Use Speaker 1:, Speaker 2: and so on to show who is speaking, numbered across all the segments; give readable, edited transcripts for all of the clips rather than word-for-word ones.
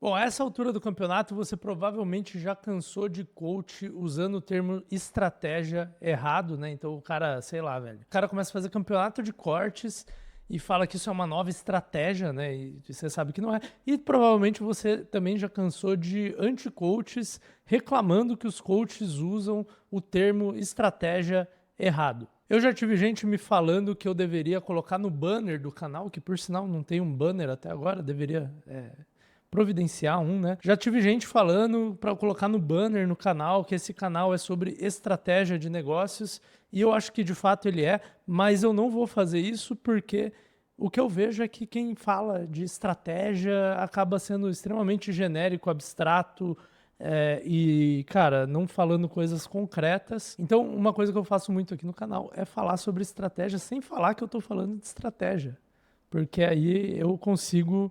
Speaker 1: Bom, a essa altura do campeonato, você provavelmente já cansou de coach usando o termo estratégia errado, né? Então o cara, sei lá, velho. O cara começa a fazer campeonato de cortes e fala que isso é uma nova estratégia, né? E você sabe que não é. E provavelmente você também já cansou de anti-coaches reclamando que os coaches usam o termo estratégia errado. Eu já tive gente me falando que eu deveria colocar no banner do canal, que por sinal não tem um banner até agora, deveria providenciar um, né? Já tive gente falando para colocar no banner no canal que esse canal é sobre estratégia de negócios e eu acho que de fato ele é, mas eu não vou fazer isso porque o que eu vejo é que quem fala de estratégia acaba sendo extremamente genérico, abstrato, e, cara, não falando coisas concretas. Então, uma coisa que eu faço muito aqui no canal é falar sobre estratégia sem falar que eu tô falando de estratégia. Porque aí eu consigo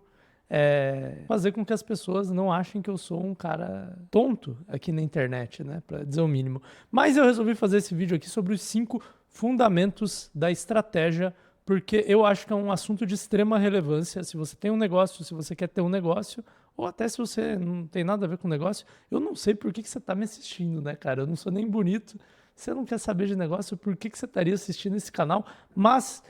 Speaker 1: fazer com que as pessoas não achem que eu sou um cara tonto aqui na internet, né? Pra dizer o mínimo. Mas eu resolvi fazer esse vídeo aqui sobre os 5 fundamentos da estratégia, porque eu acho que é um assunto de extrema relevância. Se você tem um negócio, se você quer ter um negócio, ou até se você não tem nada a ver com o negócio, eu não sei por que você tá me assistindo, né, cara? Eu não sou nem bonito. Você não quer saber de negócio, por que você estaria assistindo esse canal? Mas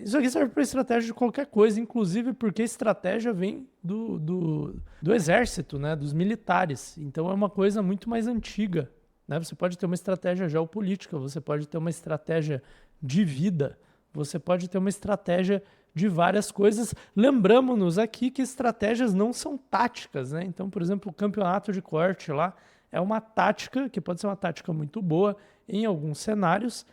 Speaker 1: isso aqui serve para estratégia de qualquer coisa, inclusive porque estratégia vem do exército, né, dos militares. Então é uma coisa muito mais antiga, né? Você pode ter uma estratégia geopolítica, você pode ter uma estratégia de vida, você pode ter uma estratégia de várias coisas. Lembramos-nos aqui que estratégias não são táticas, né? Então, por exemplo, o campeonato de corte lá é uma tática, que pode ser uma tática muito boa em alguns cenários,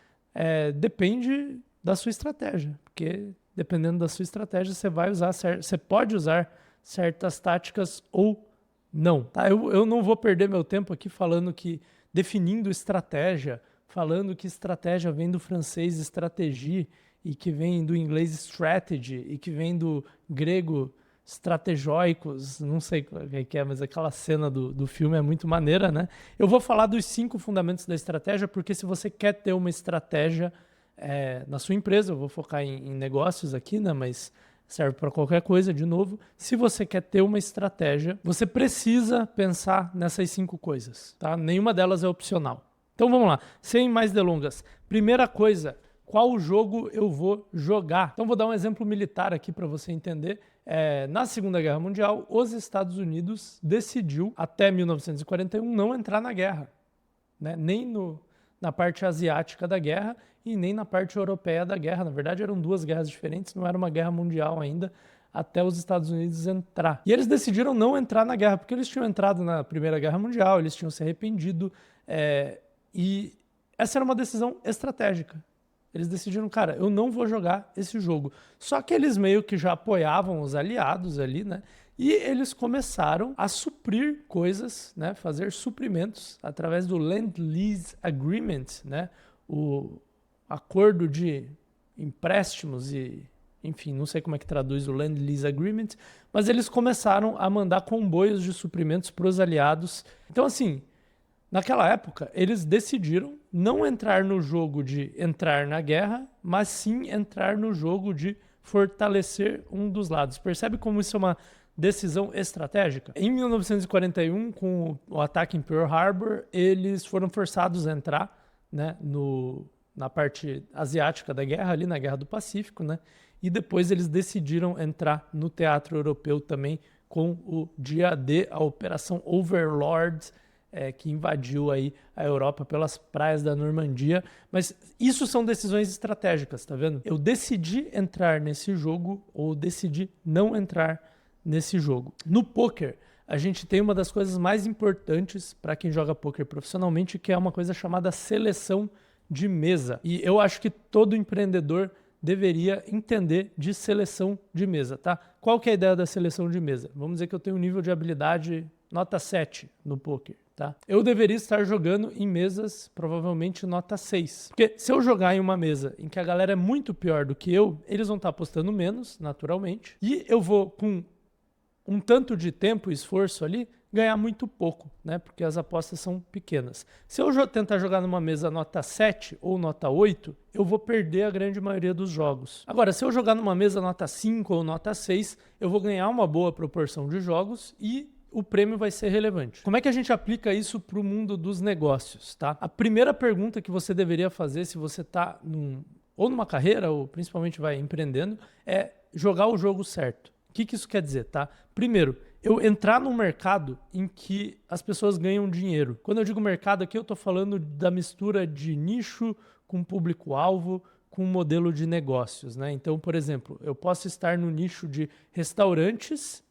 Speaker 1: depende da sua estratégia, porque dependendo da sua estratégia, você pode usar certas táticas ou não, tá? Eu não vou perder meu tempo aqui falando que definindo estratégia, falando que estratégia vem do francês stratégie e que vem do inglês strategy e que vem do grego strategóicos, não sei o que é, mas aquela cena do filme é muito maneira, né? Eu vou falar dos 5 fundamentos da estratégia, porque se você quer ter uma estratégia na sua empresa, eu vou focar em negócios aqui, né? Mas serve para qualquer coisa, de novo. Se você quer ter uma estratégia, você precisa pensar nessas 5 coisas, tá? Nenhuma delas é opcional. Então vamos lá, sem mais delongas. Primeira coisa, qual jogo eu vou jogar? Então vou dar um exemplo militar aqui para você entender. Na Segunda Guerra Mundial, os Estados Unidos decidiu, até 1941, não entrar na guerra, né? Nem na parte asiática da guerra e nem na parte europeia da guerra. Na verdade, eram 2 guerras diferentes, não era uma guerra mundial ainda, até os Estados Unidos entrar. E eles decidiram não entrar na guerra, porque eles tinham entrado na Primeira Guerra Mundial, eles tinham se arrependido, e essa era uma decisão estratégica. Eles decidiram, cara, eu não vou jogar esse jogo. Só que eles meio que já apoiavam os aliados ali, né? E eles começaram a suprir coisas, né? Fazer suprimentos através do Lend-Lease Agreement, né? O acordo de empréstimos e, enfim, não sei como é que traduz o Lend-Lease Agreement, mas eles começaram a mandar comboios de suprimentos para os aliados. Então, assim, naquela época, eles decidiram não entrar no jogo de entrar na guerra, mas sim entrar no jogo de fortalecer um dos lados. Percebe como isso é uma decisão estratégica? Em 1941, com o ataque em Pearl Harbor, eles foram forçados a entrar, né, na parte asiática da guerra, ali na Guerra do Pacífico, né? E depois eles decidiram entrar no teatro europeu também com o dia D, a Operação Overlord, que invadiu aí a Europa pelas praias da Normandia. Mas isso são decisões estratégicas, tá vendo? Eu decidi entrar nesse jogo ou decidi não entrar nesse jogo. No poker, a gente tem uma das coisas mais importantes para quem joga poker profissionalmente, que é uma coisa chamada seleção de mesa. E eu acho que todo empreendedor deveria entender de seleção de mesa, tá? Qual que é a ideia da seleção de mesa? Vamos dizer que eu tenho um nível de habilidade nota 7 no poker. Tá? Eu deveria estar jogando em mesas provavelmente nota 6. Porque se eu jogar em uma mesa em que a galera é muito pior do que eu, eles vão estar apostando menos, naturalmente. E eu vou com um tanto de tempo e esforço ali, ganhar muito pouco, né? Porque as apostas são pequenas. Se eu tentar jogar numa mesa nota 7 ou nota 8, eu vou perder a grande maioria dos jogos. Agora, se eu jogar numa mesa nota 5 ou nota 6, eu vou ganhar uma boa proporção de jogos e o prêmio vai ser relevante. Como é que a gente aplica isso para o mundo dos negócios, tá? A primeira pergunta que você deveria fazer se você está ou numa carreira, ou principalmente vai empreendendo, é jogar o jogo certo. O que isso quer dizer, tá? Primeiro, eu entrar num mercado em que as pessoas ganham dinheiro. Quando eu digo mercado aqui, eu estou falando da mistura de nicho com público-alvo, com modelo de negócios, né? Então, por exemplo, eu posso estar no nicho de restaurantes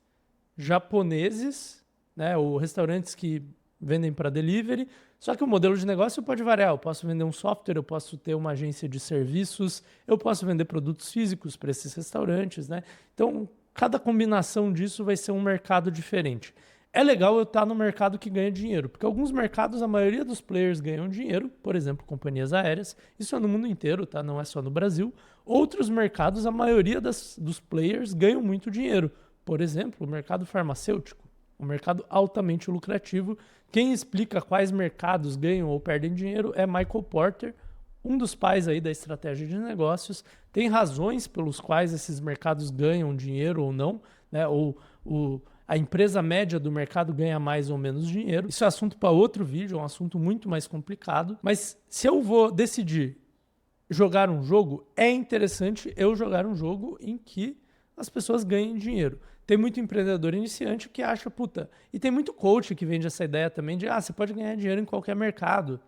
Speaker 1: japoneses, né? Ou restaurantes que vendem para delivery, só que o modelo de negócio pode variar. Eu posso vender um software, eu posso ter uma agência de serviços, eu posso vender produtos físicos para esses restaurantes, né? Então, cada combinação disso vai ser um mercado diferente. É legal eu estar no mercado que ganha dinheiro, porque alguns mercados, a maioria dos players ganham dinheiro, por exemplo, companhias aéreas, isso é no mundo inteiro, tá? Não é só no Brasil. Outros mercados, a maioria dos players ganham muito dinheiro, por exemplo, o mercado farmacêutico, um mercado altamente lucrativo. Quem explica quais mercados ganham ou perdem dinheiro é Michael Porter, um dos pais aí da estratégia de negócios. Tem razões pelos quais esses mercados ganham dinheiro ou não, né? Ou a empresa média do mercado ganha mais ou menos dinheiro. Isso é assunto para outro vídeo, é um assunto muito mais complicado. Mas se eu vou decidir jogar um jogo, é interessante eu jogar um jogo em que as pessoas ganhem dinheiro. Tem muito empreendedor iniciante que acha, puta, e tem muito coach que vende essa ideia também de, você pode ganhar dinheiro em qualquer mercado.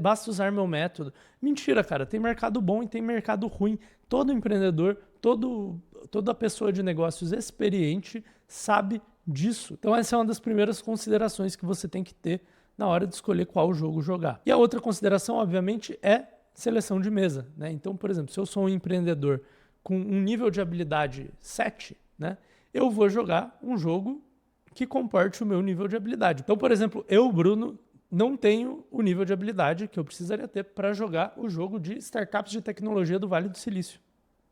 Speaker 1: Basta usar meu método. Mentira, cara. Tem mercado bom e tem mercado ruim. Todo empreendedor, toda pessoa de negócios experiente sabe disso. Então essa é uma das primeiras considerações que você tem que ter na hora de escolher qual jogo jogar. E a outra consideração, obviamente, é seleção de mesa, né? Então, por exemplo, se eu sou um empreendedor com um nível de habilidade 7, né, eu vou jogar um jogo que comporte o meu nível de habilidade. Então, por exemplo, eu, Bruno, não tenho o nível de habilidade que eu precisaria ter para jogar o jogo de startups de tecnologia do Vale do Silício.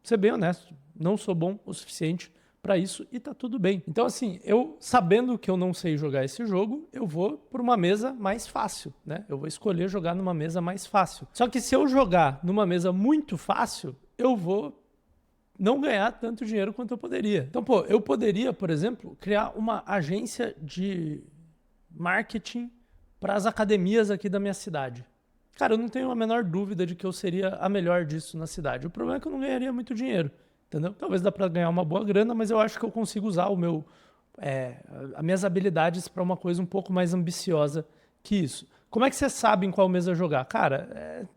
Speaker 1: Vou ser bem honesto, não sou bom o suficiente para isso e tá tudo bem. Então, assim, eu sabendo que eu não sei jogar esse jogo, eu vou por uma mesa mais fácil, né? Eu vou escolher jogar numa mesa mais fácil. Só que se eu jogar numa mesa muito fácil, eu vou não ganhar tanto dinheiro quanto eu poderia. Então, eu poderia, por exemplo, criar uma agência de marketing para as academias aqui da minha cidade. Cara, eu não tenho a menor dúvida de que eu seria a melhor disso na cidade. O problema é que eu não ganharia muito dinheiro, entendeu? Talvez dá para ganhar uma boa grana, mas eu acho que eu consigo usar as minhas habilidades para uma coisa um pouco mais ambiciosa que isso. Como é que você sabe em qual mesa jogar? Cara,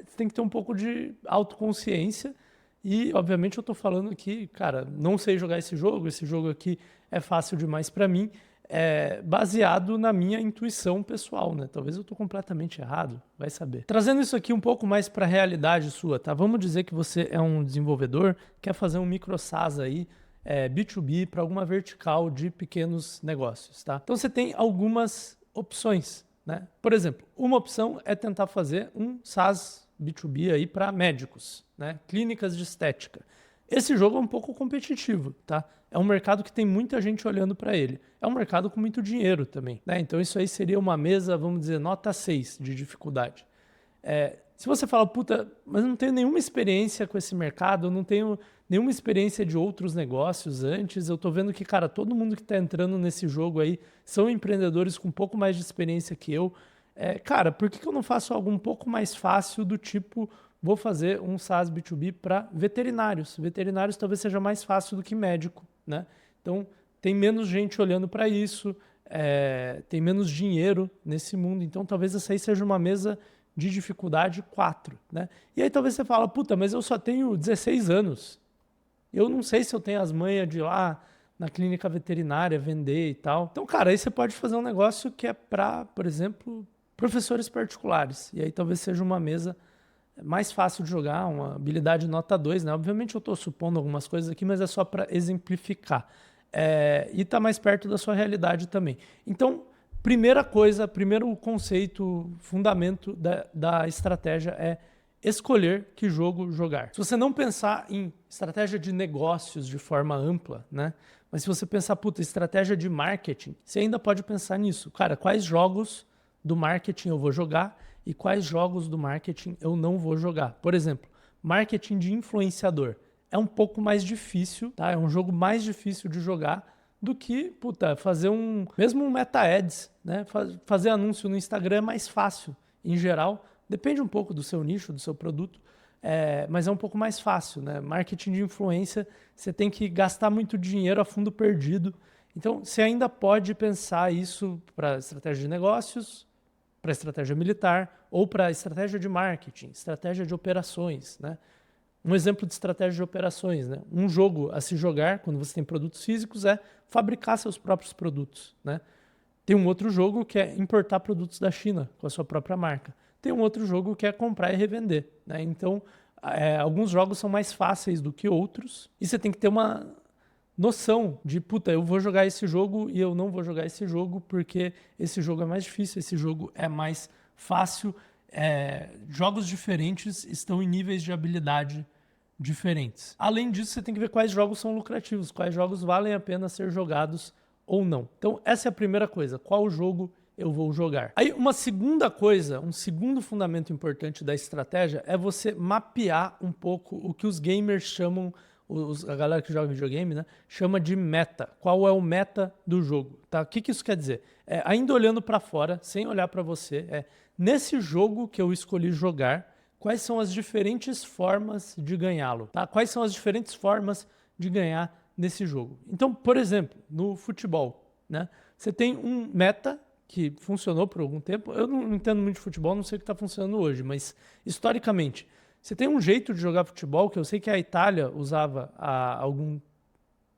Speaker 1: você tem que ter um pouco de autoconsciência e, obviamente, eu estou falando que, cara, não sei jogar esse jogo aqui é fácil demais para mim, baseado na minha intuição pessoal, né? Talvez eu estou completamente errado, vai saber. Trazendo isso aqui um pouco mais para a realidade sua, tá? Vamos dizer que você é um desenvolvedor, quer fazer um micro SaaS aí, B2B, para alguma vertical de pequenos negócios, tá? Então você tem algumas opções, né? Por exemplo, uma opção é tentar fazer um SaaS B2B aí para médicos, né? Clínicas de estética. Esse jogo é um pouco competitivo, tá? É um mercado que tem muita gente olhando para ele. É um mercado com muito dinheiro também, né? Então isso aí seria uma mesa, vamos dizer, nota 6 de dificuldade. Se você fala, puta, mas eu não tenho nenhuma experiência com esse mercado, eu não tenho nenhuma experiência de outros negócios antes, eu tô vendo que, cara, todo mundo que tá entrando nesse jogo aí são empreendedores com um pouco mais de experiência que eu. Cara, por que eu não faço algo um pouco mais fácil do tipo, vou fazer um SaaS B2B para veterinários. Veterinários talvez seja mais fácil do que médico, né? Então, tem menos gente olhando para isso, tem menos dinheiro nesse mundo. Então, talvez essa aí seja uma mesa de dificuldade 4, né? E aí talvez você fala, puta, mas eu só tenho 16 anos. Eu não sei se eu tenho as manhas de ir lá na clínica veterinária vender e tal. Então, cara, aí você pode fazer um negócio que é para, por exemplo, professores particulares. E aí talvez seja uma mesa mais fácil de jogar, uma habilidade nota 2, né? Obviamente eu estou supondo algumas coisas aqui, mas é só para exemplificar. E está mais perto da sua realidade também. Então, primeiro conceito, fundamento da estratégia é escolher que jogo jogar. Se você não pensar em estratégia de negócios de forma ampla, né? Mas se você pensar, puta, estratégia de marketing, você ainda pode pensar nisso. Cara, quais jogos do marketing eu vou jogar e quais jogos do marketing eu não vou jogar? Por exemplo, marketing de influenciador. É um pouco mais difícil, tá? É um jogo mais difícil de jogar do que, puta, fazer mesmo um meta ads, né? Fazer anúncio no Instagram é mais fácil, em geral. Depende um pouco do seu nicho, do seu produto, mas é um pouco mais fácil, né? Marketing de influência, você tem que gastar muito dinheiro a fundo perdido. Então, você ainda pode pensar isso para estratégia de negócios, para estratégia militar ou para estratégia de marketing, estratégia de operações, né? Um exemplo de estratégia de operações, né? Um jogo a se jogar, quando você tem produtos físicos, é fabricar seus próprios produtos, né? Tem um outro jogo que é importar produtos da China com a sua própria marca. Tem um outro jogo que é comprar e revender, né? Então, alguns jogos são mais fáceis do que outros e você tem que ter uma noção de, puta, eu vou jogar esse jogo e eu não vou jogar esse jogo porque esse jogo é mais difícil, esse jogo é mais fácil. Jogos diferentes estão em níveis de habilidade diferentes. Além disso, você tem que ver quais jogos são lucrativos, quais jogos valem a pena ser jogados ou não. Então, essa é a primeira coisa. Qual jogo eu vou jogar? Aí, uma segunda coisa, um segundo fundamento importante da estratégia é você mapear um pouco o que os gamers chamam, a galera que joga videogame, né, chama de meta. Qual é o meta do jogo? Tá? O que isso quer dizer? Ainda olhando para fora, sem olhar para você, nesse jogo que eu escolhi jogar, quais são as diferentes formas de ganhá-lo? Tá? Quais são as diferentes formas de ganhar nesse jogo? Então, por exemplo, no futebol, né, você tem um meta que funcionou por algum tempo. Eu não entendo muito de futebol, não sei o que está funcionando hoje, mas historicamente, você tem um jeito de jogar futebol que eu sei que a Itália usava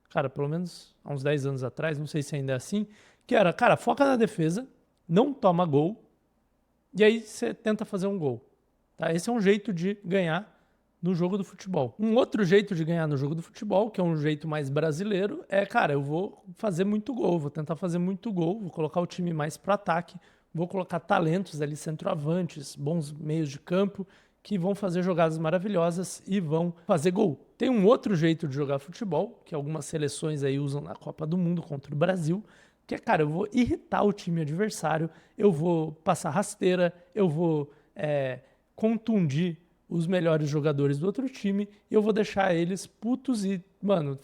Speaker 1: cara, pelo menos há uns 10 anos atrás, não sei se ainda é assim, que era, cara, foca na defesa, não toma gol, e aí você tenta fazer um gol. Tá? Esse é um jeito de ganhar no jogo do futebol. Um outro jeito de ganhar no jogo do futebol, que é um jeito mais brasileiro, cara, eu vou fazer muito gol, vou tentar fazer muito gol, vou colocar o time mais para ataque, vou colocar talentos ali, centroavantes, bons meios de campo, que vão fazer jogadas maravilhosas e vão fazer gol. Tem um outro jeito de jogar futebol, que algumas seleções aí usam na Copa do Mundo contra o Brasil, que é, cara, eu vou irritar o time adversário, eu vou passar rasteira, eu vou contundir os melhores jogadores do outro time e eu vou deixar eles putos e, mano,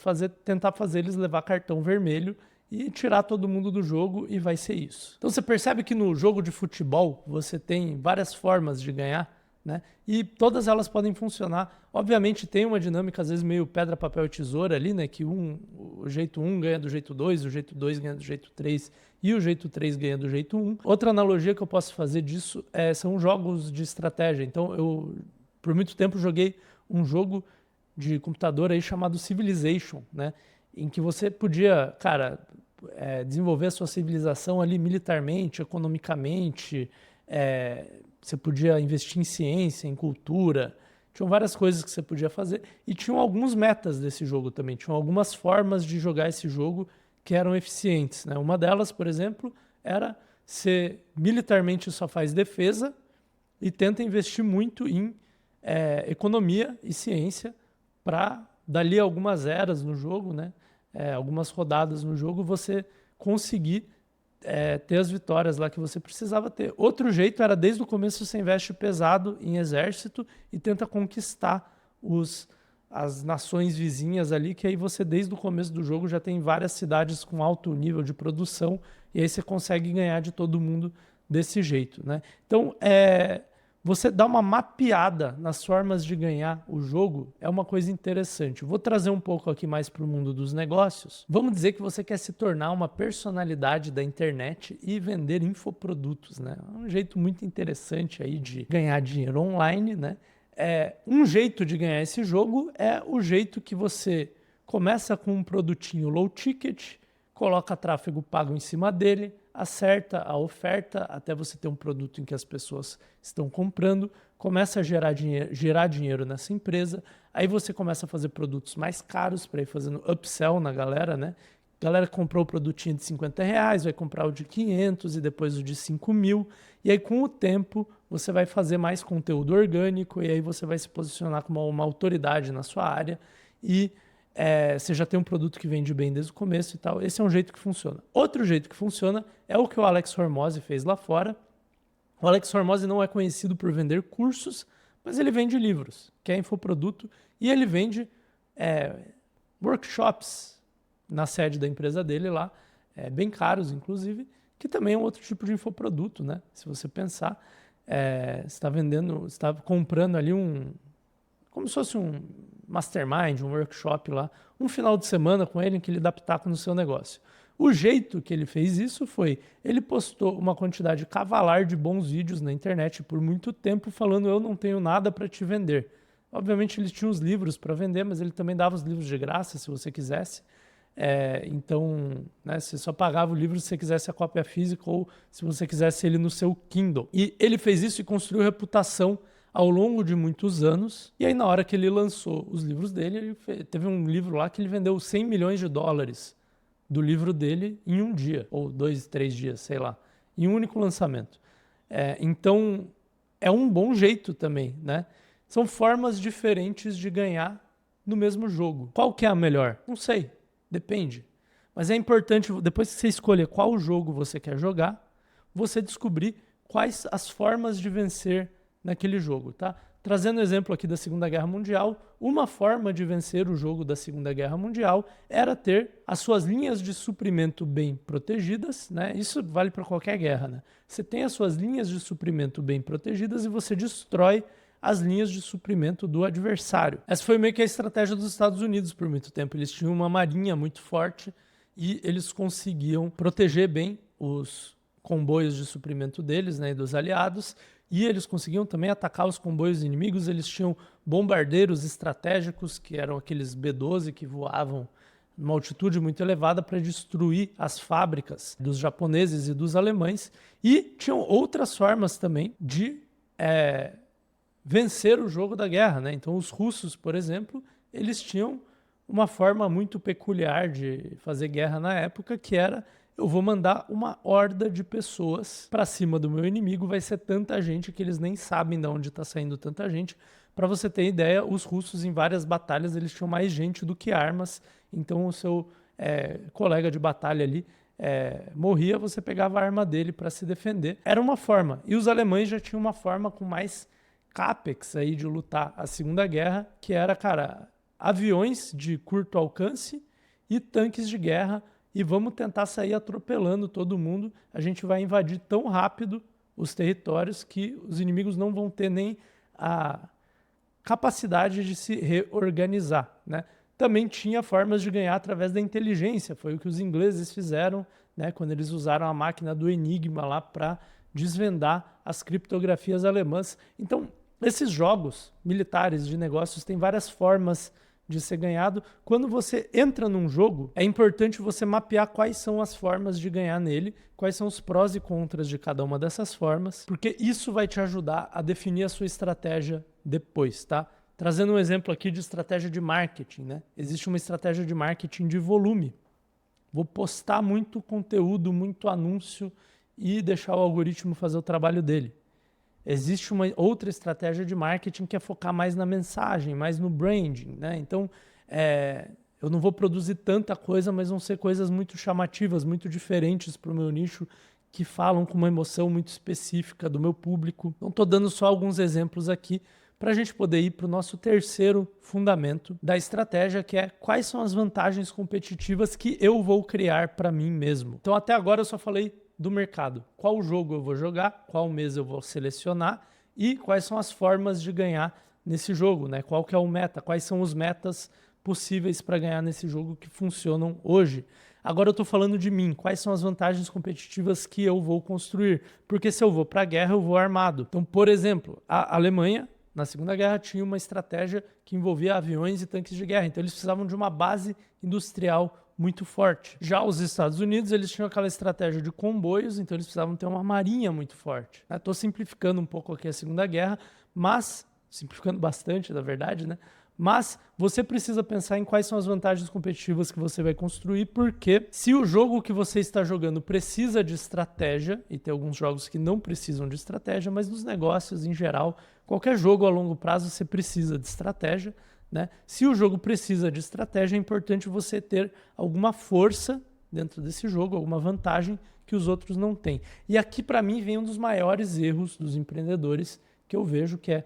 Speaker 1: tentar fazer eles levar cartão vermelho e tirar todo mundo do jogo e vai ser isso. Então você percebe que no jogo de futebol você tem várias formas de ganhar, né? E todas elas podem funcionar. Obviamente tem uma dinâmica às vezes meio pedra, papel e tesoura ali, né? Que o jeito 1 ganha do jeito 2, o jeito 2 ganha do jeito 3 e o jeito 3 ganha do jeito 1. Outra analogia que eu posso fazer disso são jogos de estratégia. Então eu, por muito tempo, joguei um jogo de computador aí chamado Civilization, né? Em que você podia, cara, desenvolver a sua civilização ali militarmente, economicamente, você podia investir em ciência, em cultura, tinham várias coisas que você podia fazer e tinham alguns metas desse jogo também, tinham algumas formas de jogar esse jogo que eram eficientes, né? Uma delas, por exemplo, era você militarmente só faz defesa e tenta investir muito em economia e ciência para, dali algumas eras no jogo, né? Algumas rodadas no jogo, você conseguir ter as vitórias lá que você precisava ter. Outro jeito era, desde o começo, você investe pesado em exército e tenta conquistar as nações vizinhas ali, que aí você, desde o começo do jogo, já tem várias cidades com alto nível de produção e aí você consegue ganhar de todo mundo desse jeito, né? Então, você dá uma mapeada nas formas de ganhar o jogo é uma coisa interessante. Vou trazer um pouco aqui mais para o mundo dos negócios. Vamos dizer que você quer se tornar uma personalidade da internet e vender infoprodutos, né? É um jeito muito interessante aí de ganhar dinheiro online, né? Um jeito de ganhar esse jogo é o jeito que você começa com um produtinho low ticket, coloca tráfego pago em cima dele, acerta a oferta até você ter um produto em que as pessoas estão comprando, começa a gerar dinheiro nessa empresa, aí você começa a fazer produtos mais caros para ir fazendo upsell na galera, né? A galera comprou o produtinho de R$50, vai comprar o de 500 e depois o de 5.000, e aí com o tempo você vai fazer mais conteúdo orgânico e aí você vai se posicionar como uma autoridade na sua área e você já tem um produto que vende bem desde o começo e tal. Esse é um jeito que funciona. Outro jeito que funciona é o que o Alex Hormozi fez lá fora. O Alex Hormozi não é conhecido por vender cursos, mas ele vende livros, que é infoproduto, e ele vende workshops na sede da empresa dele lá, bem caros, inclusive, que também é um outro tipo de infoproduto, né? Se você pensar, você está comprando ali como se fosse um mastermind, um workshop lá, um final de semana com ele em que ele dá pitaco no seu negócio. O jeito que ele fez isso foi, ele postou uma quantidade cavalar de bons vídeos na internet por muito tempo falando eu não tenho nada para te vender. Obviamente ele tinha os livros para vender, mas ele também dava os livros de graça se você quisesse. Então, né, você só pagava o livro se você quisesse a cópia física ou se você quisesse ele no seu Kindle. E ele fez isso e construiu reputação ao longo de muitos anos. E aí na hora que ele lançou os livros dele, teve um livro lá que ele vendeu $100 milhões do livro dele em um dia, ou 2, 3 dias, sei lá, em um único lançamento. Então, é um bom jeito também, né? São formas diferentes de ganhar no mesmo jogo. Qual que é a melhor? Não sei, depende. Mas é importante, depois que você escolher qual jogo você quer jogar, você descobrir quais as formas de vencer naquele jogo, tá? Trazendo o exemplo aqui da Segunda Guerra Mundial, uma forma de vencer o jogo da Segunda Guerra Mundial era ter as suas linhas de suprimento bem protegidas, né? Isso vale para qualquer guerra, né? Você tem as suas linhas de suprimento bem protegidas e você destrói as linhas de suprimento do adversário. Essa foi meio que a estratégia dos Estados Unidos por muito tempo. Eles tinham uma marinha muito forte e eles conseguiam proteger bem os comboios de suprimento deles, né, e dos aliados, e eles conseguiam também atacar os comboios inimigos. Eles tinham bombardeiros estratégicos, que eram aqueles B-12 que voavam numa altitude muito elevada para destruir as fábricas dos japoneses e dos alemães. E tinham outras formas também de vencer o jogo da guerra, né? Então os russos, por exemplo, eles tinham uma forma muito peculiar de fazer guerra na época, que era: eu vou mandar uma horda de pessoas para cima do meu inimigo, vai ser tanta gente que eles nem sabem de onde está saindo tanta gente. Para você ter ideia, os russos em várias batalhas eles tinham mais gente do que armas, então o seu colega de batalha ali morria, você pegava a arma dele para se defender. Era uma forma. E os alemães já tinham uma forma com mais capex aí de lutar a Segunda Guerra, que era, cara, aviões de curto alcance e tanques de guerra, e vamos tentar sair atropelando todo mundo. A gente vai invadir tão rápido os territórios que os inimigos não vão ter nem a capacidade de se reorganizar, né? Também tinha formas de ganhar através da inteligência. Foi o que os ingleses fizeram, né, quando eles usaram a máquina do Enigma lá para desvendar as criptografias alemãs. Então, esses jogos militares de negócios têm várias formas de ser ganhado. Quando você entra num jogo, é importante você mapear quais são as formas de ganhar nele, quais são os prós e contras de cada uma dessas formas, porque isso vai te ajudar a definir a sua estratégia depois, tá? Trazendo um exemplo aqui de estratégia de marketing, né? Existe uma estratégia de marketing de volume. Vou postar muito conteúdo, muito anúncio e deixar o algoritmo fazer o trabalho dele. Existe uma outra estratégia de marketing que é focar mais na mensagem, mais no branding, né? Então, eu não vou produzir tanta coisa, mas vão ser coisas muito chamativas, muito diferentes para o meu nicho, que falam com uma emoção muito específica do meu público. Então, estou dando só alguns exemplos aqui para a gente poder ir para o nosso terceiro fundamento da estratégia, que é quais são as vantagens competitivas que eu vou criar para mim mesmo. Então, até agora eu só falei do mercado. Qual jogo eu vou jogar, qual mesa eu vou selecionar e quais são as formas de ganhar nesse jogo, né? Qual que é o meta, quais são os metas possíveis para ganhar nesse jogo que funcionam hoje. Agora eu estou falando de mim, quais são as vantagens competitivas que eu vou construir, porque se eu vou para a guerra eu vou armado. Então, por exemplo, a Alemanha na Segunda Guerra tinha uma estratégia que envolvia aviões e tanques de guerra, então eles precisavam de uma base industrial muito forte. Já os Estados Unidos, eles tinham aquela estratégia de comboios, então eles precisavam ter uma marinha muito forte. Estou simplificando um pouco aqui a Segunda Guerra, mas, simplificando bastante, na verdade, né? Mas você precisa pensar em quais são as vantagens competitivas que você vai construir, porque se o jogo que você está jogando precisa de estratégia, e tem alguns jogos que não precisam de estratégia, mas nos negócios em geral, qualquer jogo a longo prazo você precisa de estratégia, né? Se o jogo precisa de estratégia, é importante você ter alguma força dentro desse jogo, alguma vantagem que os outros não têm. E aqui, para mim, vem um dos maiores erros dos empreendedores que eu vejo, que é,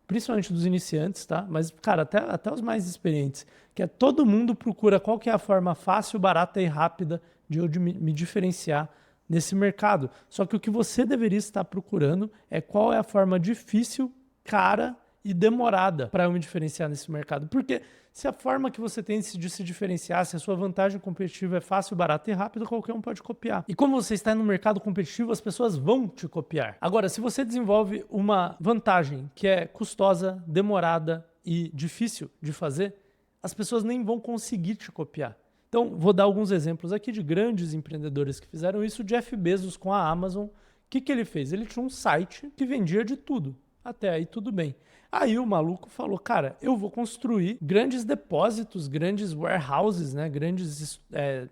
Speaker 1: principalmente dos iniciantes, tá? Mas, cara, até os mais experientes, que é todo mundo procura qual que é a forma fácil, barata e rápida de eu me diferenciar nesse mercado. Só que o que você deveria estar procurando é qual é a forma difícil, cara e demorada para eu me diferenciar nesse mercado. Porque se a forma que você tem de se diferenciar, se a sua vantagem competitiva é fácil, barata e rápida, qualquer um pode copiar. E como você está no mercado competitivo, as pessoas vão te copiar. Agora, se você desenvolve uma vantagem que é custosa, demorada e difícil de fazer, as pessoas nem vão conseguir te copiar. Então, vou dar alguns exemplos aqui de grandes empreendedores que fizeram isso. O Jeff Bezos com a Amazon, o que ele fez? Ele tinha um site que vendia de tudo. Até aí tudo bem. Aí o maluco falou, cara, eu vou construir grandes depósitos, grandes warehouses, né, grandes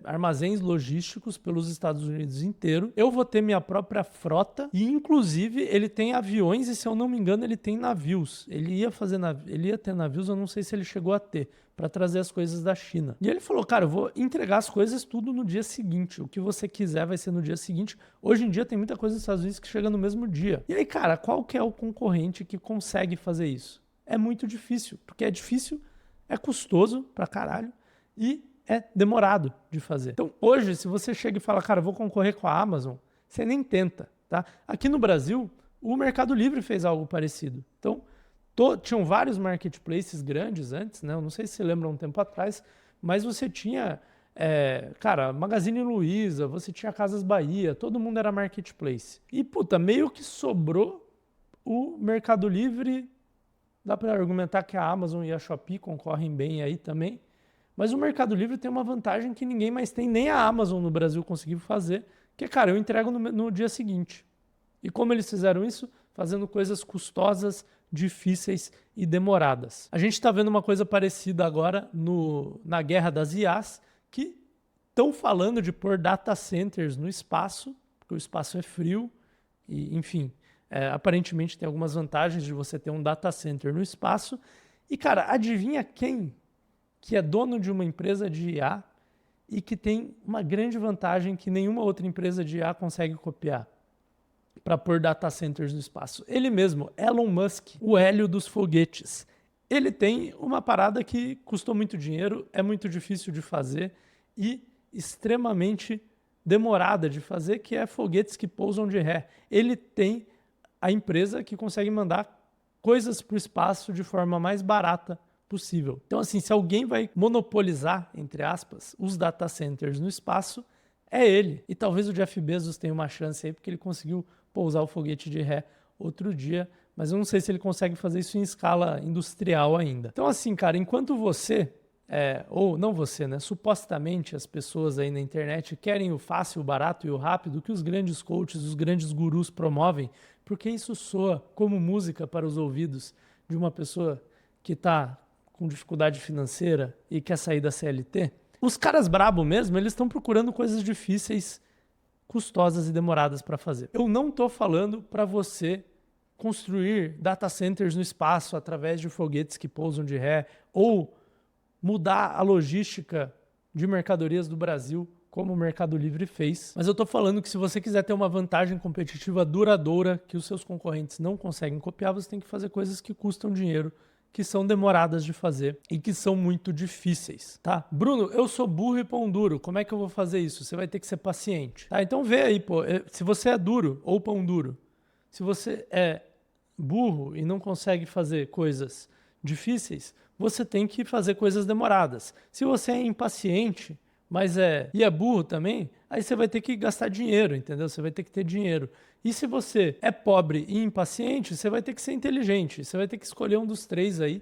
Speaker 1: armazéns logísticos pelos Estados Unidos inteiro. Eu vou ter minha própria frota e, inclusive, ele tem aviões e, se eu não me engano, ele tem navios. Ele ia ter navios, eu não sei se ele chegou a ter, para trazer as coisas da China. E ele falou, cara, eu vou entregar as coisas tudo no dia seguinte. O que você quiser vai ser no dia seguinte. Hoje em dia tem muita coisa nos Estados Unidos que chega no mesmo dia. E aí, cara, qual que é o concorrente que consegue fazer isso? É muito difícil, porque é difícil, é custoso pra caralho e é demorado de fazer. Então, hoje, se você chega e fala, cara, eu vou concorrer com a Amazon, você nem tenta, tá? Aqui no Brasil, o Mercado Livre fez algo parecido. Então, tinham vários marketplaces grandes antes, né? Eu não sei se você lembra um tempo atrás, mas você tinha, cara, Magazine Luiza, você tinha Casas Bahia, todo mundo era marketplace. E, puta, meio que sobrou o Mercado Livre. Dá para argumentar que a Amazon e a Shopee concorrem bem aí também, mas o Mercado Livre tem uma vantagem que ninguém mais tem, nem a Amazon no Brasil conseguiu fazer, que é, cara, eu entrego no dia seguinte. E como eles fizeram isso? Fazendo coisas custosas, difíceis e demoradas. A gente está vendo uma coisa parecida agora na guerra das IAs, que estão falando de pôr data centers no espaço, porque o espaço é frio, e enfim, aparentemente tem algumas vantagens de você ter um data center no espaço. E, cara, adivinha quem que é dono de uma empresa de IA e que tem uma grande vantagem que nenhuma outra empresa de IA consegue copiar para pôr data centers no espaço? Ele mesmo, Elon Musk, o Hélio dos foguetes. Ele tem uma parada que custou muito dinheiro, é muito difícil de fazer e extremamente demorada de fazer, que é foguetes que pousam de ré. Ele tem a empresa que consegue mandar coisas para o espaço de forma mais barata possível. Então, assim, se alguém vai monopolizar, entre aspas, os data centers no espaço, é ele. E talvez o Jeff Bezos tenha uma chance aí, porque ele conseguiu pousar o foguete de ré outro dia, mas eu não sei se ele consegue fazer isso em escala industrial ainda. Então, assim, cara, enquanto você, ou não você, né? Supostamente as pessoas aí na internet querem o fácil, o barato e o rápido que os grandes coaches, os grandes gurus promovem, porque isso soa como música para os ouvidos de uma pessoa que está com dificuldade financeira e quer sair da CLT. Os caras brabo mesmo, eles estão procurando coisas difíceis, custosas e demoradas para fazer. Eu não estou falando para você construir data centers no espaço através de foguetes que pousam de ré ou mudar a logística de mercadorias do Brasil como o Mercado Livre fez. Mas eu estou falando que se você quiser ter uma vantagem competitiva duradoura que os seus concorrentes não conseguem copiar, você tem que fazer coisas que custam dinheiro, que são demoradas de fazer e que são muito difíceis, tá? Bruno, eu sou burro e pão duro, como é que eu vou fazer isso? Você vai ter que ser paciente, tá? Então vê aí, pô, se você é duro ou pão duro, se você é burro e não consegue fazer coisas difíceis, você tem que fazer coisas demoradas. Se você é impaciente, mas é burro também, aí você vai ter que gastar dinheiro, entendeu? Você vai ter que ter dinheiro. E se você é pobre e impaciente, você vai ter que ser inteligente. Você vai ter que escolher um dos três aí.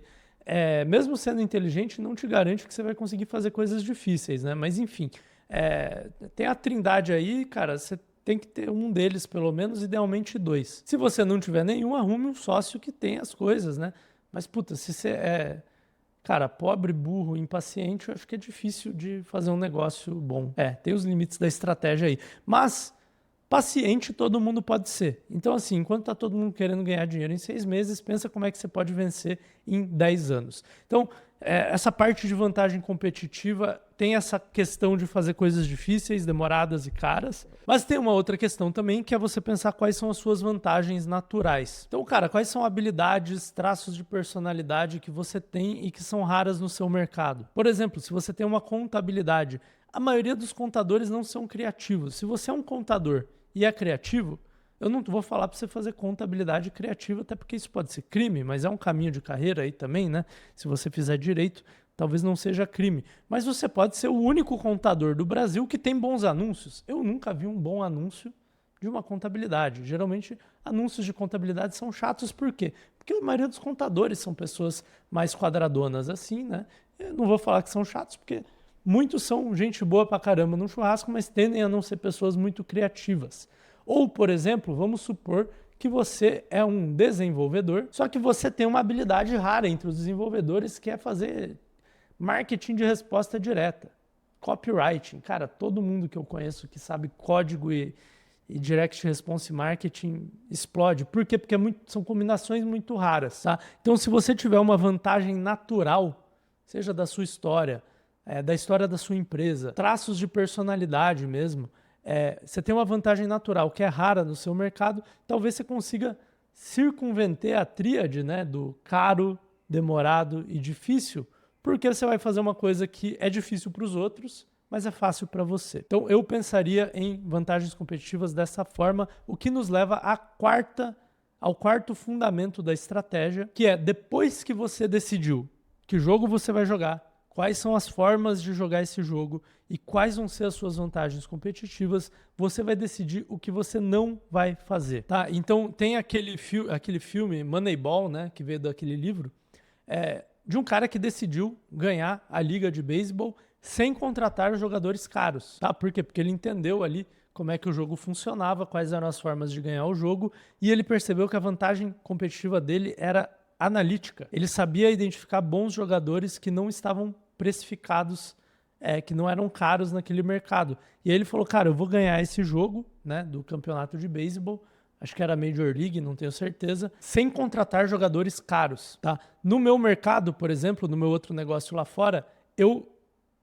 Speaker 1: Mesmo sendo inteligente, não te garante que você vai conseguir fazer coisas difíceis, né? Mas enfim, tem a trindade aí, cara, você tem que ter um deles, pelo menos, idealmente dois. Se você não tiver nenhum, arrume um sócio que tenha as coisas, né? Mas, puta, se você é, cara, pobre, burro, impaciente, eu acho que é difícil de fazer um negócio bom. Tem os limites da estratégia aí. Mas, Paciente todo mundo pode ser. Então, assim, enquanto tá todo mundo querendo ganhar dinheiro em 6 meses, pensa como é que você pode vencer em 10 anos. Então, essa parte de vantagem competitiva tem essa questão de fazer coisas difíceis, demoradas e caras, mas tem uma outra questão também, que é você pensar quais são as suas vantagens naturais. Então, cara, quais são habilidades, traços de personalidade que você tem e que são raras no seu mercado? Por exemplo, se você tem uma contabilidade, a maioria dos contadores não são criativos. Se você é um contador e é criativo, eu não vou falar para você fazer contabilidade criativa, até porque isso pode ser crime, mas é um caminho de carreira aí também, né? Se você fizer direito, talvez não seja crime. Mas você pode ser o único contador do Brasil que tem bons anúncios. Eu nunca vi um bom anúncio de uma contabilidade. Geralmente, anúncios de contabilidade são chatos, por quê? Porque a maioria dos contadores são pessoas mais quadradonas assim, né? Eu não vou falar que são chatos, porque muitos são gente boa pra caramba no churrasco, mas tendem a não ser pessoas muito criativas. Ou, por exemplo, vamos supor que você é um desenvolvedor, só que você tem uma habilidade rara entre os desenvolvedores, que é fazer marketing de resposta direta, copywriting. Cara, todo mundo que eu conheço que sabe código e direct response marketing explode. Por quê? Porque são combinações muito raras, tá? Então, se você tiver uma vantagem natural, seja da sua história, da história da sua empresa, traços de personalidade mesmo, você tem uma vantagem natural que é rara no seu mercado, talvez você consiga circunventer a tríade, né, do caro, demorado e difícil, porque você vai fazer uma coisa que é difícil para os outros, mas é fácil para você. Então eu pensaria em vantagens competitivas dessa forma, o que nos leva ao quarto fundamento da estratégia, que é depois que você decidiu que jogo você vai jogar, quais são as formas de jogar esse jogo e quais vão ser as suas vantagens competitivas, você vai decidir o que você não vai fazer, tá? Então tem aquele filme Moneyball, né, que veio daquele livro, de um cara que decidiu ganhar a liga de beisebol sem contratar jogadores caros, tá? Por quê? Porque ele entendeu ali como é que o jogo funcionava, quais eram as formas de ganhar o jogo, e ele percebeu que a vantagem competitiva dele era analítica. Ele sabia identificar bons jogadores que não estavam precificados, que não eram caros naquele mercado. E aí ele falou, cara, eu vou ganhar esse jogo, né, do campeonato de beisebol, acho que era Major League, não tenho certeza, sem contratar jogadores caros, tá? No meu mercado, por exemplo, no meu outro negócio lá fora, eu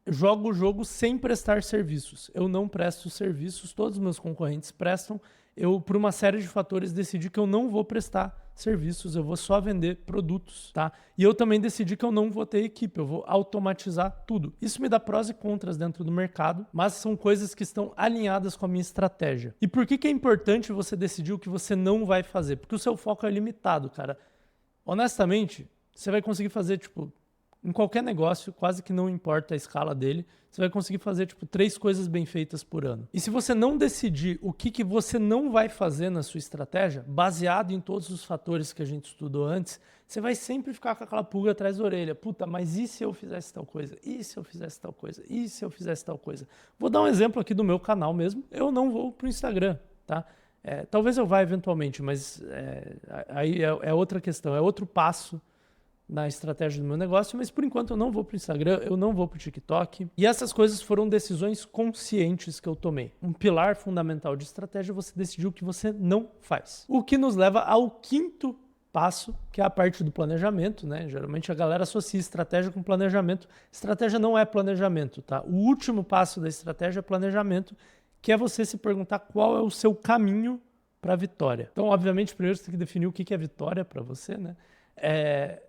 Speaker 1: jogo o jogo sem prestar serviços. Eu não presto serviços, todos os meus concorrentes prestam. Eu, por uma série de fatores, decidi que eu não vou prestar serviços, eu vou só vender produtos, tá? E eu também decidi que eu não vou ter equipe, eu vou automatizar tudo. Isso me dá prós e contras dentro do mercado, mas são coisas que estão alinhadas com a minha estratégia. E por que é importante você decidir o que você não vai fazer? Porque o seu foco é limitado, cara. Honestamente, você vai conseguir fazer, tipo, em qualquer negócio, quase que não importa a escala dele, você vai conseguir fazer, tipo, 3 coisas bem feitas por ano. E se você não decidir o que você não vai fazer na sua estratégia, baseado em todos os fatores que a gente estudou antes, você vai sempre ficar com aquela pulga atrás da orelha. Puta, mas e se eu fizesse tal coisa? E se eu fizesse tal coisa? E se eu fizesse tal coisa? Vou dar um exemplo aqui do meu canal mesmo. Eu não vou pro Instagram, tá? Talvez eu vá eventualmente, mas aí é outra questão, é outro passo na estratégia do meu negócio, mas por enquanto eu não vou para o Instagram, eu não vou para o TikTok. E essas coisas foram decisões conscientes que eu tomei. Um pilar fundamental de estratégia é você decidir o que você não faz. O que nos leva ao quinto passo, que é a parte do planejamento, né? Geralmente a galera associa estratégia com planejamento. Estratégia não é planejamento, tá? O último passo da estratégia é planejamento, que é você se perguntar qual é o seu caminho para a vitória. Então, obviamente, primeiro você tem que definir o que é vitória para você, né?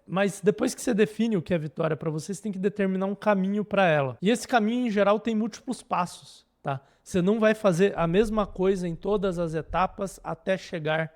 Speaker 1: Mas depois que você define o que é vitória para você, você tem que determinar um caminho para ela. E esse caminho, em geral, tem múltiplos passos, tá? Você não vai fazer a mesma coisa em todas as etapas até chegar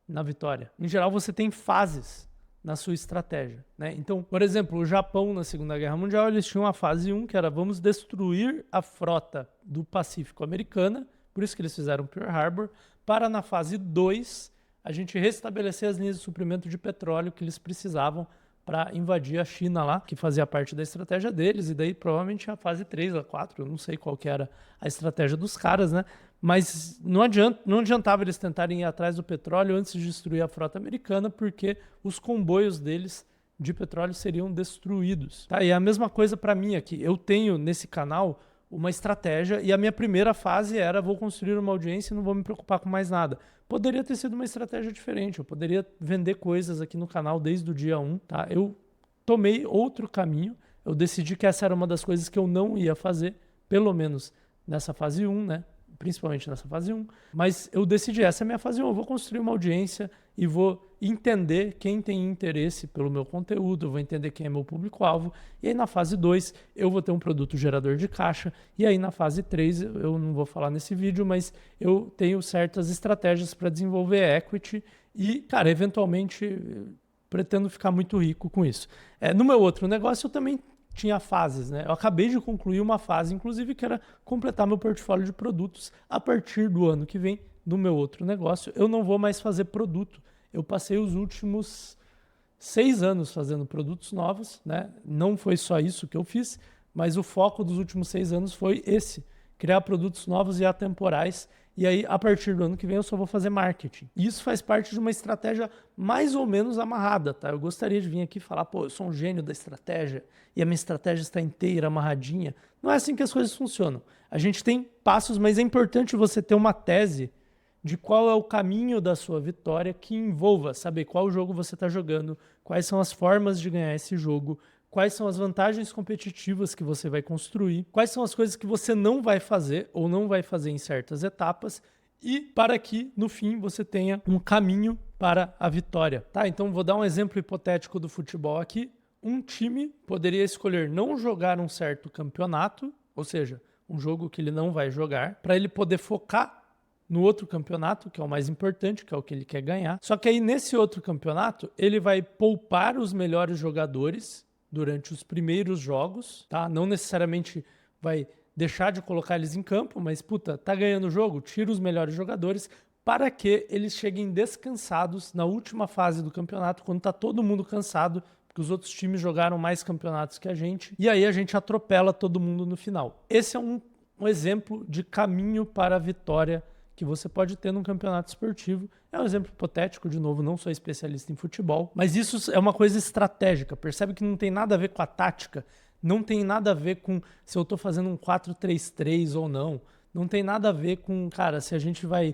Speaker 1: na vitória. Em geral, você tem fases na sua estratégia, né? Então, por exemplo, o Japão, na Segunda Guerra Mundial, eles tinham a fase 1, que era vamos destruir a frota do Pacífico americana, por isso que eles fizeram Pearl Harbor, para na fase 2, a gente restabelecer as linhas de suprimento de petróleo que eles precisavam para invadir a China lá, que fazia parte da estratégia deles, e daí provavelmente a fase 3 a 4, eu não sei qual que era a estratégia dos caras, né? Mas não adiantava eles tentarem ir atrás do petróleo antes de destruir a frota americana, porque os comboios deles de petróleo seriam destruídos. Tá? E é a mesma coisa para mim aqui. Eu tenho nesse canal uma estratégia, e a minha primeira fase era: vou construir uma audiência e não vou me preocupar com mais nada. Poderia ter sido uma estratégia diferente, eu poderia vender coisas aqui no canal desde o dia 1, tá? Eu tomei outro caminho, eu decidi que essa era uma das coisas que eu não ia fazer, pelo menos nessa fase 1, né? Principalmente nessa fase 1, mas eu decidi, essa é a minha fase 1, eu vou construir uma audiência e vou entender quem tem interesse pelo meu conteúdo, eu vou entender quem é meu público-alvo, e aí na fase 2 eu vou ter um produto gerador de caixa, e aí na fase 3 eu não vou falar nesse vídeo, mas eu tenho certas estratégias para desenvolver equity e, cara, eventualmente pretendo ficar muito rico com isso. No meu outro negócio eu também tinha fases, né? Eu acabei de concluir uma fase, inclusive, que era completar meu portfólio de produtos. A partir do ano que vem, no meu outro negócio, eu não vou mais fazer produto. Eu passei os últimos 6 anos fazendo produtos novos, né? Não foi só isso que eu fiz, mas o foco dos últimos 6 anos foi esse: criar produtos novos e atemporais. E aí, a partir do ano que vem, eu só vou fazer marketing. E isso faz parte de uma estratégia mais ou menos amarrada, tá? Eu gostaria de vir aqui e falar, pô, eu sou um gênio da estratégia e a minha estratégia está inteira, amarradinha. Não é assim que as coisas funcionam. A gente tem passos, mas é importante você ter uma tese de qual é o caminho da sua vitória que envolva saber qual jogo você está jogando, quais são as formas de ganhar esse jogo, quais são as vantagens competitivas que você vai construir, quais são as coisas que você não vai fazer ou não vai fazer em certas etapas, e para que, no fim, você tenha um caminho para a vitória. Tá? Então, vou dar um exemplo hipotético do futebol aqui. Um time poderia escolher não jogar um certo campeonato, ou seja, um jogo que ele não vai jogar, para ele poder focar no outro campeonato, que é o mais importante, que é o que ele quer ganhar. Só que aí, nesse outro campeonato, ele vai poupar os melhores jogadores durante os primeiros jogos, tá? Não necessariamente vai deixar de colocar eles em campo, mas, puta, tá ganhando o jogo, tira os melhores jogadores para que eles cheguem descansados na última fase do campeonato, quando tá todo mundo cansado, porque os outros times jogaram mais campeonatos que a gente, e aí a gente atropela todo mundo no final. Esse é um exemplo de caminho para a vitória que você pode ter num campeonato esportivo. É um exemplo hipotético, de novo, não sou especialista em futebol, mas isso é uma coisa estratégica. Percebe que não tem nada a ver com a tática, não tem nada a ver com se eu estou fazendo um 4-3-3 ou não, não tem nada a ver com, cara, se a gente vai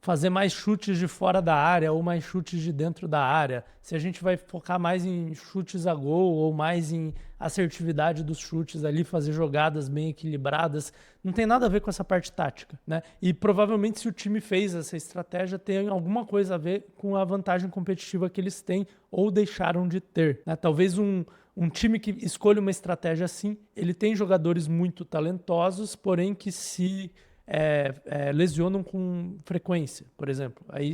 Speaker 1: fazer mais chutes de fora da área ou mais chutes de dentro da área, se a gente vai focar mais em chutes a gol ou mais em assertividade dos chutes ali, fazer jogadas bem equilibradas, não tem nada a ver com essa parte tática, né? E provavelmente se o time fez essa estratégia tem alguma coisa a ver com a vantagem competitiva que eles têm ou deixaram de ter, né? Talvez um time que escolhe uma estratégia assim, ele tem jogadores muito talentosos, porém que se lesionam com frequência, por exemplo. Aí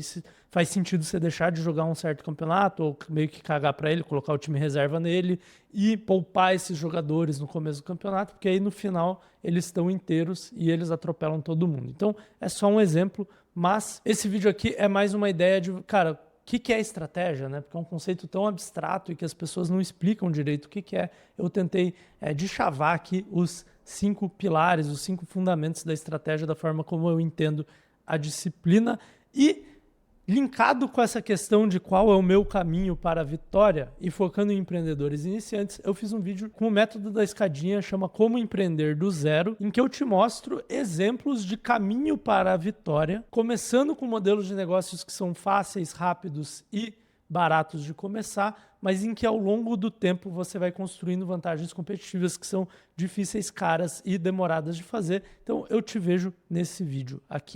Speaker 1: faz sentido você deixar de jogar um certo campeonato ou meio que cagar para ele, colocar o time reserva nele e poupar esses jogadores no começo do campeonato, porque aí no final eles estão inteiros e eles atropelam todo mundo. Então é só um exemplo, mas esse vídeo aqui é mais uma ideia de, cara, o que é estratégia, né? Porque é um conceito tão abstrato e que as pessoas não explicam direito o que é. Eu tentei deschavar aqui os 5 pilares, os 5 fundamentos da estratégia, da forma como eu entendo a disciplina, e linkado com essa questão de qual é o meu caminho para a vitória e focando em empreendedores iniciantes, eu fiz um vídeo com o método da escadinha, chama Como Empreender do Zero, em que eu te mostro exemplos de caminho para a vitória, começando com modelos de negócios que são fáceis, rápidos e baratos de começar, mas em que ao longo do tempo você vai construindo vantagens competitivas que são difíceis, caras e demoradas de fazer. Então eu te vejo nesse vídeo aqui.